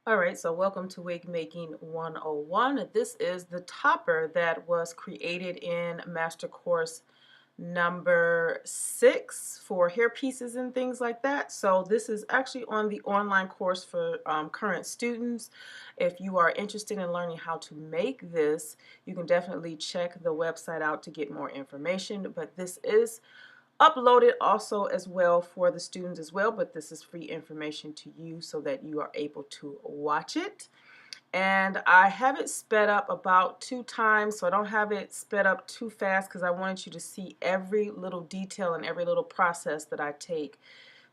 Alright, so welcome to Wig Making 101. This is the topper that was created in Master Course number 6 for hair pieces and things like that. So this is actually on the online course for current students. If you are interested in learning how to make this, you can definitely check the website out to get more information. But this is uploaded also as well for the students as well, but this is free information to you so that you are able to watch it. And I have it sped up about 2 times, so I don't have it sped up too fast because I wanted you to see every little detail and every little process that I take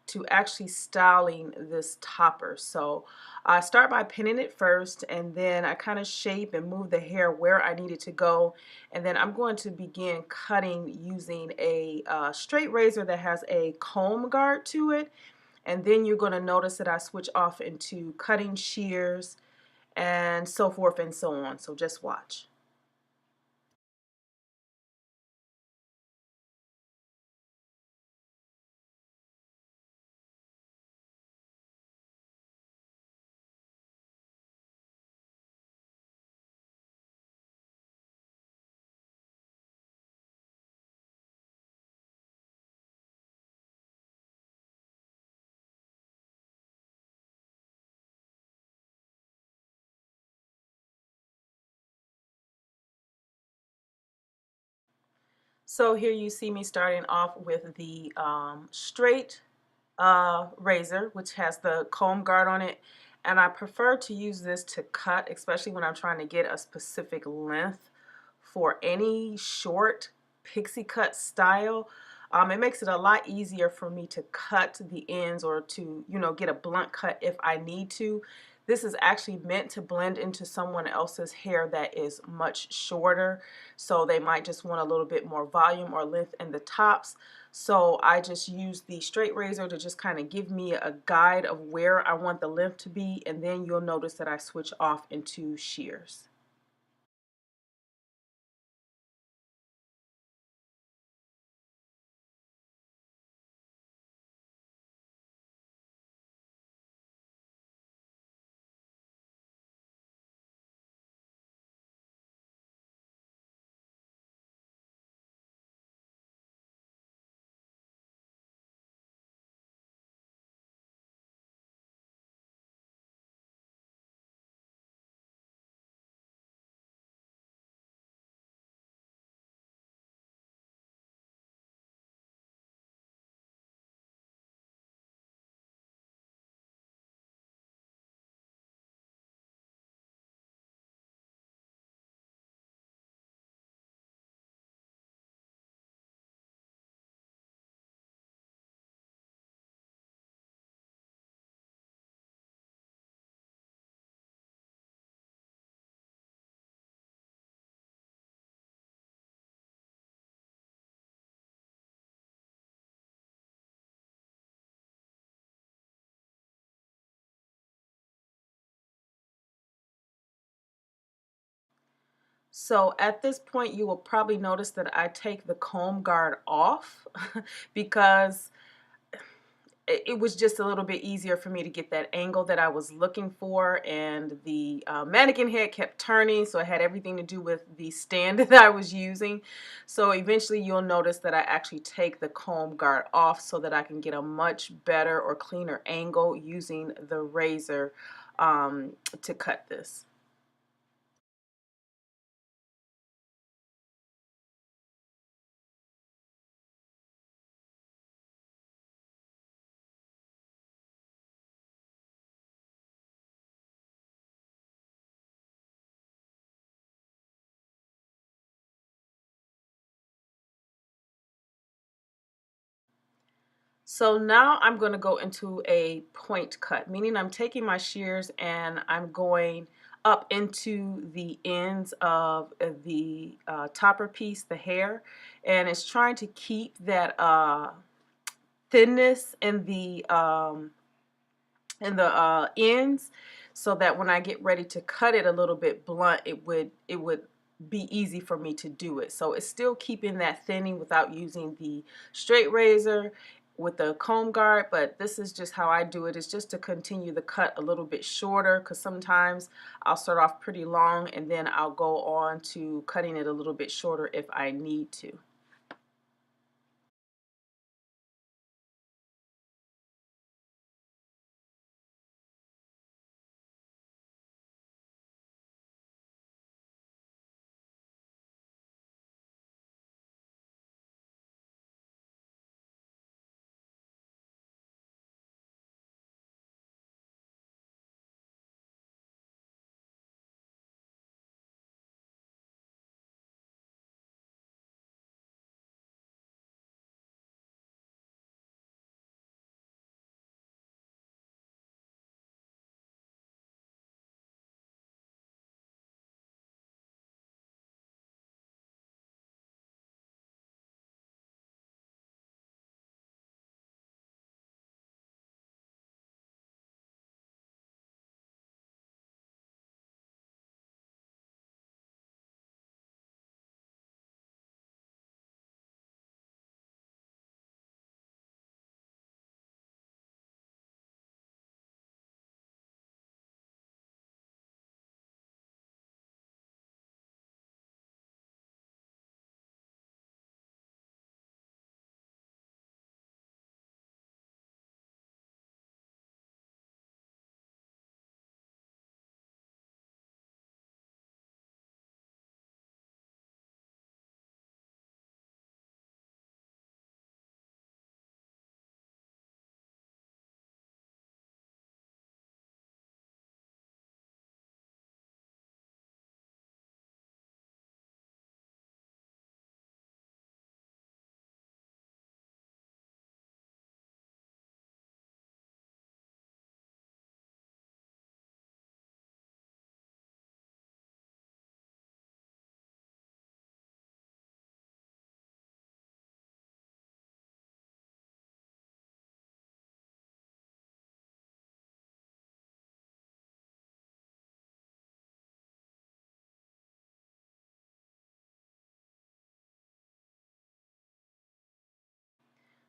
to actually styling this topper. So I start by pinning it first, and then I kind of shape and move the hair where I need it to go, and then I'm going to begin cutting using a straight razor that has a comb guard to it. And then you're going to notice that I switch off into cutting shears and so forth and so on. So just watch. So here you see me starting off with the straight razor, which has the comb guard on it. And I prefer to use this to cut, especially when I'm trying to get a specific length for any short pixie cut style. It makes it a lot easier for me to cut the ends or to, get a blunt cut if I need to. This is actually meant to blend into someone else's hair that is much shorter, so they might just want a little bit more volume or length in the tops. So I just use the straight razor to just kind of give me a guide of where I want the length to be, and then you'll notice that I switch off into shears. So at this point, you will probably notice that I take the comb guard off because it was just a little bit easier for me to get that angle that I was looking for, and the mannequin head kept turning, so it had everything to do with the stand that I was using. So eventually you'll notice that I actually take the comb guard off so that I can get a much better or cleaner angle using the razor to cut this. So now I'm going to go into a point cut, meaning I'm taking my shears and I'm going up into the ends of the topper piece, the hair, and it's trying to keep that thinness in the ends, so that when I get ready to cut it a little bit blunt, it would be easy for me to do it. So it's still keeping that thinning without using the straight razor, with the comb guard, but this is just how I do it. It's just to continue the cut a little bit shorter, because sometimes I'll start off pretty long and then I'll go on to cutting it a little bit shorter if I need to.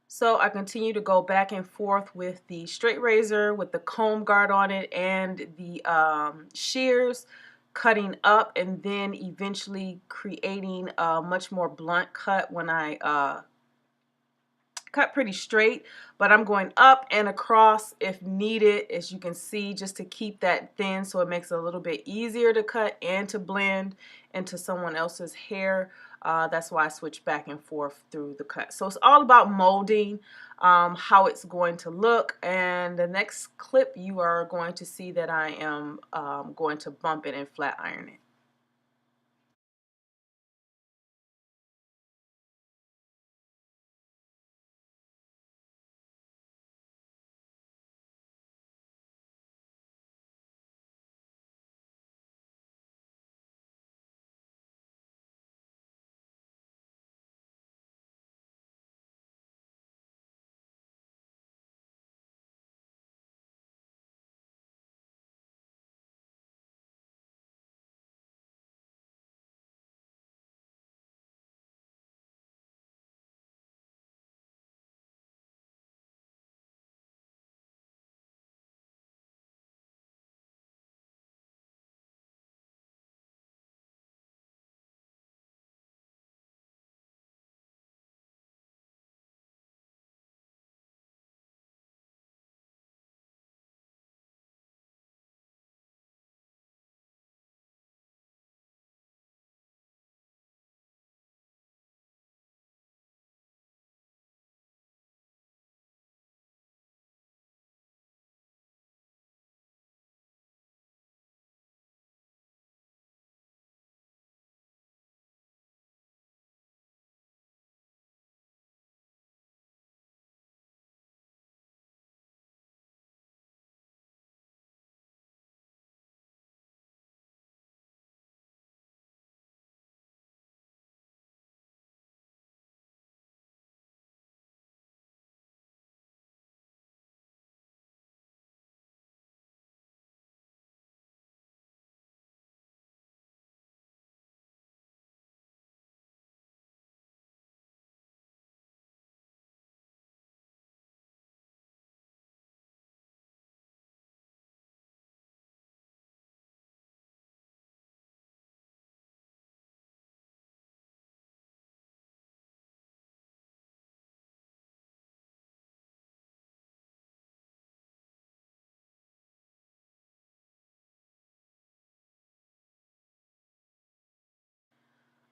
So I continue to go back and forth with the straight razor with the comb guard on it and the shears, cutting up and then eventually creating a much more blunt cut when I cut pretty straight, but I'm going up and across if needed, as you can see, just to keep that thin so it makes it a little bit easier to cut and to blend into someone else's hair. That's why I switch back and forth through the cut. So it's all about molding how it's going to look, and the next clip you are going to see that I am going to bump it and flat iron it.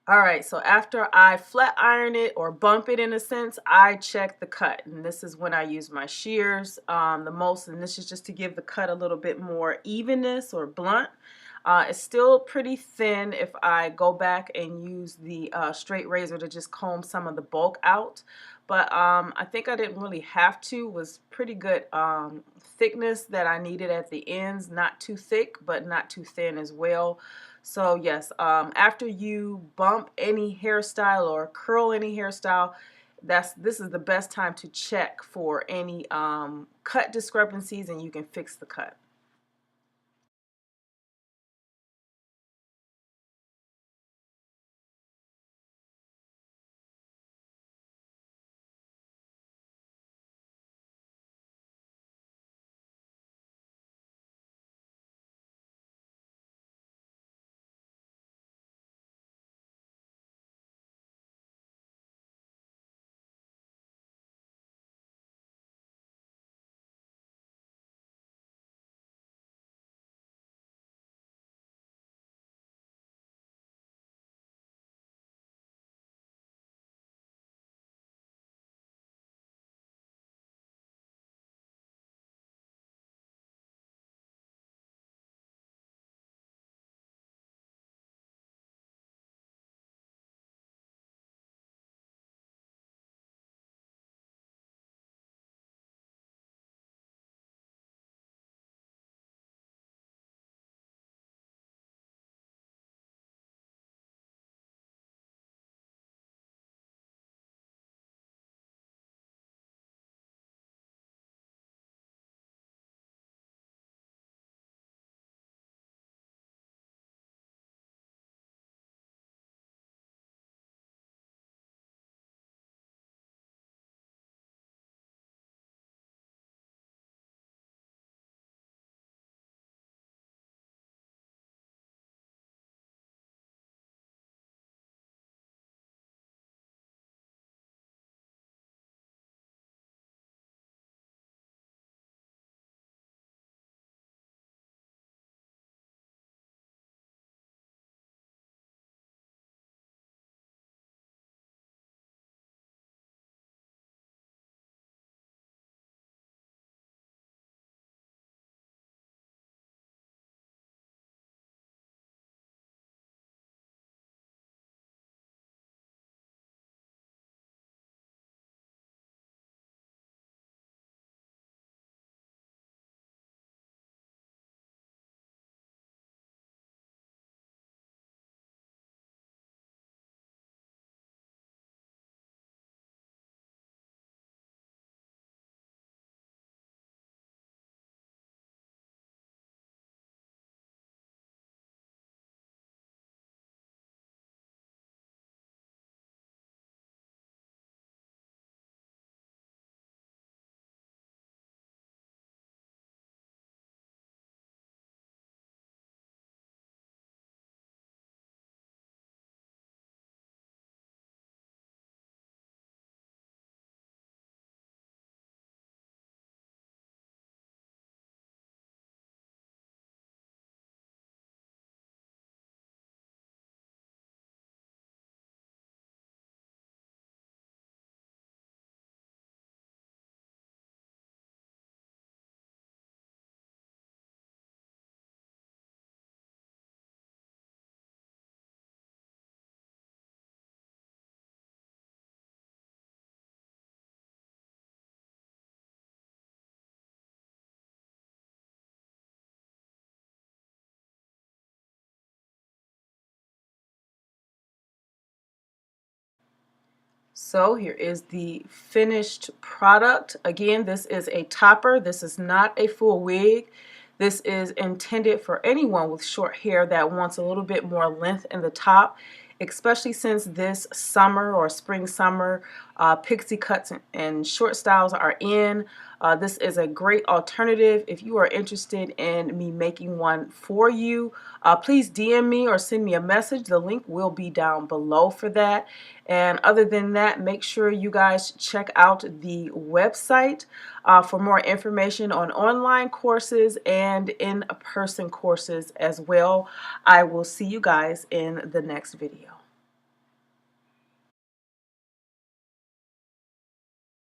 All right, so after I flat iron it or bump it in a sense, I check the cut. And this is when I use my shears the most. And this is just to give the cut a little bit more evenness or blunt. It's still pretty thin if I go back and use the straight razor to just comb some of the bulk out. But I think I didn't really have to. It was pretty good thickness that I needed at the ends. Not too thick, but not too thin as well. So yes, after you bump any hairstyle or curl any hairstyle, this is the best time to check for any cut discrepancies, and you can fix the cut. So here is the finished product. Again, this is a topper. This is not a full wig. This is intended for anyone with short hair that wants a little bit more length in the top, especially since this summer or spring summer pixie cuts and short styles are in. This is a great alternative. If you are interested in me making one for you, please DM me or send me a message. The link will be down below for that. And other than that, make sure you guys check out the website for more information on online courses and in-person courses as well. I will see you guys in the next video.